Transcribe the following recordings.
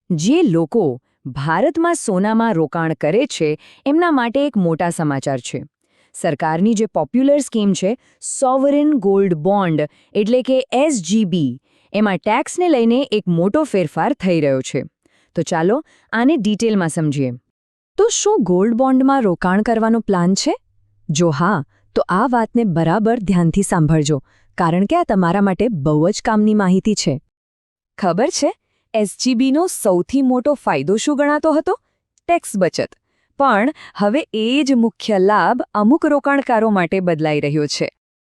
જે લોકો ભારતમાં સોનામાં રોકાણ કરે છે એમના માટે એક મોટા સમાચાર છે. સરકારની જે પોપ્યુલર સ્કીમ છે સોવરેન ગોલ્ડ બોન્ડ એટલે કે એસજીબી, એમાં ટેક્સને લઈને એક મોટો ફેરફાર થઈ રહ્યો છે. તો ચાલો આને ડિટેલમાં સમજીએ. તો શું ગોલ્ડ બોન્ડમાં રોકાણ કરવાનો પ્લાન છે? જો હા, તો આ વાતને બરાબર ધ્યાનથી સાંભળજો, કારણ કે આ તમારા માટે બહુ જ કામની માહિતી છે. ખબર છે, એસજીબીનો સૌથી મોટો ફાયદો શું ગણાતો હતો? ટેક્સ બચત. પણ હવે એ જ મુખ્ય લાભ અમુક રોકાણકારો માટે બદલાઈ રહ્યો છે.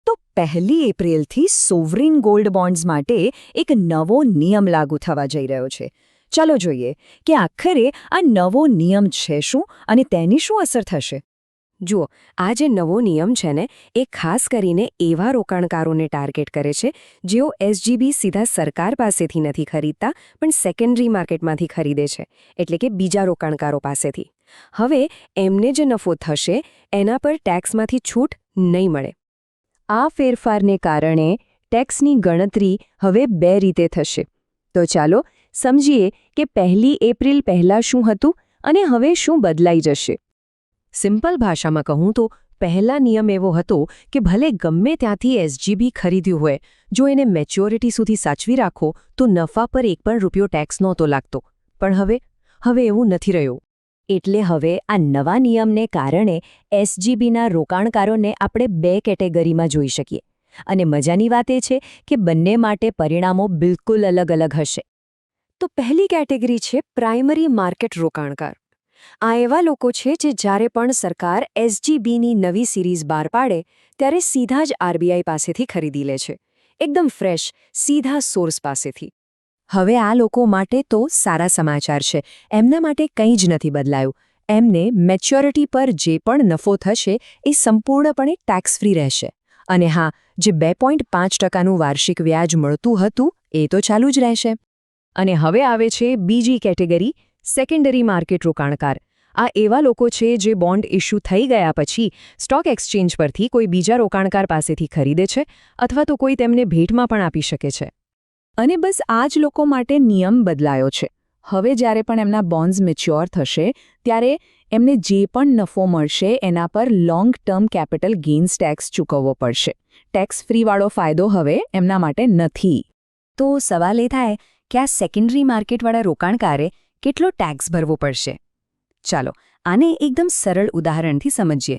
તો 1 એપ્રિલથી સોવરીન ગોલ્ડ બોન્ડ્સ માટે એક નવો નિયમ લાગુ થવા જઈ રહ્યો છે. ચાલો જોઈએ કે આખરે આ નવો નિયમ છે શું અને તેની શું અસર થશે. જુઓ, આ જે નવો નિયમ છે ને, એ ખાસ કરીને એવા રોકાણકારોને ટાર્ગેટ કરે છે જેઓ એસજીબી સીધા સરકાર પાસેથી નથી ખરીદતા પણ સેકન્ડરી માર્કેટમાંથી ખરીદે છે, એટલે કે બીજા રોકાણકારો પાસેથી. હવે એમને જે નફો થશે એના પર ટેક્સમાંથી છૂટ નહીં મળે. આ ફેરફારને કારણે ટેક્સની ગણતરી હવે 2 રીતે થશે. તો ચાલો સમજીએ કે 1 એપ્રિલ પહેલાં શું હતું અને હવે શું બદલાઈ જશે. સિમ્પલ ભાષામાં કહું તો પહેલા નિયમ એવો હતો કે ભલે ગમે ત્યાંથી એસજીબી ખરીદ્યું હોય, જો એને મેચ્યોરિટી સુધી સાચવી રાખો તો નફા પર એક પણ રૂપિયો ટેક્સ નહોતો લાગતો. પણ હવે એવું નથી રહ્યું. એટલે હવે આ નવા નિયમને કારણે એસજીબીના રોકાણકારોને આપણે 2 કેટેગરીમાં જોઈ શકીએ. અને મજાની વાત એ છે કે બંને માટે પરિણામો બિલકુલ અલગ અલગ હશે. તો પહેલી કેટેગરી છે પ્રાઇમરી માર્કેટ રોકાણકાર. આ એવા લોકો છે જે જ્યારે પણ સરકાર એસજીબીની નવી સિરીઝ બહાર પાડે ત્યારે સીધા જ આરબીઆઈ પાસેથી ખરીદી લે છે. એકદમ ફ્રેશ, સીધા સોર્સ પાસેથી. હવે આ લોકો માટે તો સારા સમાચાર છે. એમના માટે કંઈ જ નથી બદલાયું. એમને મેચ્યોરિટી પર જે પણ નફો થશે એ સંપૂર્ણપણે ટેક્સ ફ્રી રહેશે. અને હા, જે 2.5% વાર્ષિક વ્યાજ મળતું હતું એ તો ચાલુ જ રહેશે. અને હવે આવે છે બીજી કેટેગરી, સેકન્ડરી માર્કેટ રોકાણકાર. આ એવા લોકો છે જે બોન્ડ ઇસ્યુ થઈ ગયા પછી સ્ટોક એક્સચેન્જ પરથી કોઈ બીજા રોકાણકાર પાસેથી ખરીદે છે અથવા તો કોઈ તેમને ભેટમાં પણ આપી શકે છે. અને બસ આ જ લોકો માટે નિયમ બદલાયો છે. હવે જ્યારે પણ એમના બોન્ડ્સ મેચ્યોર થશે ત્યારે એમને જે પણ નફો મળશે એના પર long term capital gains tax ચૂકવવો પડશે. ટેક્સ ફ્રીવાળો ફાયદો હવે એમના માટે નથી. તો સવાલ એ થાય કે આ સેકન્ડરી માર્કેટવાળા રોકાણકારે કેટલો ટેક્સ ભરવો પડશે? ચાલો આને એકદમ સરળ ઉદાહરણથી સમજીએ.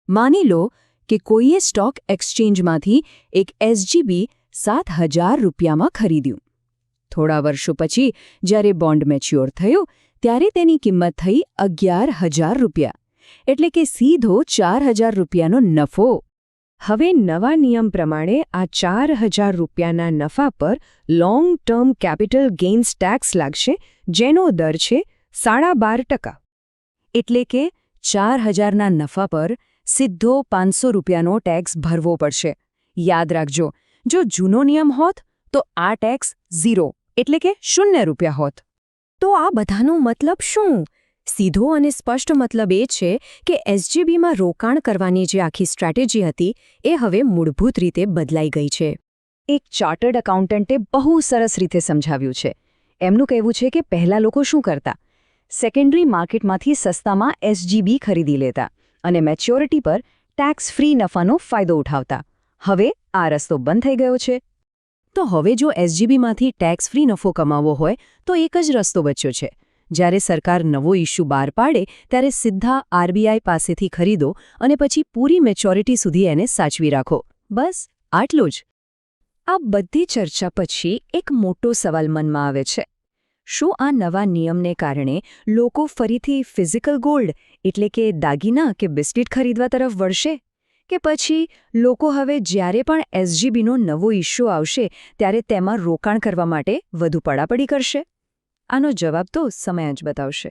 માની લો કે કોઈએ સ્ટોક એક્સચેન્જમાંથી એક એસજીબી 7,000 રૂપિયામાં ખરીદ્યું. થોડા વર્ષો પછી જ્યારે બોન્ડ મેચ્યોર થયો ત્યારે તેની કિંમત થઈ 11,000 રૂપિયા, એટલે કે સીધો 4,000 રૂપિયાનો નફો. હવે નવા નિયમ પ્રમાણે આ 4,000 રૂપિયાના નફા પર long term capital gains tax લાગશે, જેનો દર છે 12.5%. એટલે કે 4,000ના નફા પર સીધો 500 રૂપિયાનો ટેક્સ ભરવો પડશે. યાદ રાખજો, જો જૂનો નિયમ હોત તો આ ટેક્સ 0 એટલે કે 0 રૂપિયા હોત. તો આ બધાનો મતલબ શું? સીધો અને સ્પષ્ટ મતલબ એ છે કે એસજીબીમાં રોકાણ કરવાની જે આખી સ્ટ્રેટેજી હતી એ હવે મૂળભૂત રીતે બદલાઈ ગઈ છે. એક ચાર્ટર્ડ એકાઉન્ટન્ટે બહુ સરસ રીતે સમજાવ્યું છે. એમનું કહેવું છે કે પહેલા લોકો શું કરતા? સેકન્ડરી માર્કેટમાંથી સસ્તામાં એસજીબી ખરીદી લેતા અને મેચ્યોરિટી પર ટેક્સ ફ્રી નફાનો ફાયદો ઉઠાવતા. હવે આ રસ્તો બંધ થઈ ગયો છે. તો હવે જો એસજીબીમાંથી ટેક્સ ફ્રી નફો કમાવવો હોય તો એક જ રસ્તો બચ્યો છે. જ્યારે સરકાર નવો ઇસ્યુ બહાર પાડે ત્યારે સીધા આરબીઆઈ પાસેથી ખરીદો અને પછી પૂરી મેચ્યોરિટી સુધી એને સાચવી રાખો. બસ આટલું જ. આ બધી ચર્ચા પછી એક મોટો સવાલ મનમાં આવે છે. શું આ નવા નિયમને કારણે લોકો ફરીથી ફિઝિકલ ગોલ્ડ એટલે કે દાગીના કે બિસ્કિટ ખરીદવા તરફ વળશે? કે પછી લોકો હવે જ્યારે પણ એસજીબીનો નવો ઇસ્યુ આવશે ત્યારે તેમાં રોકાણ કરવા માટે વધુ પડાપડી કરશે? આનો જવાબ તો સમય જ બતાવશે.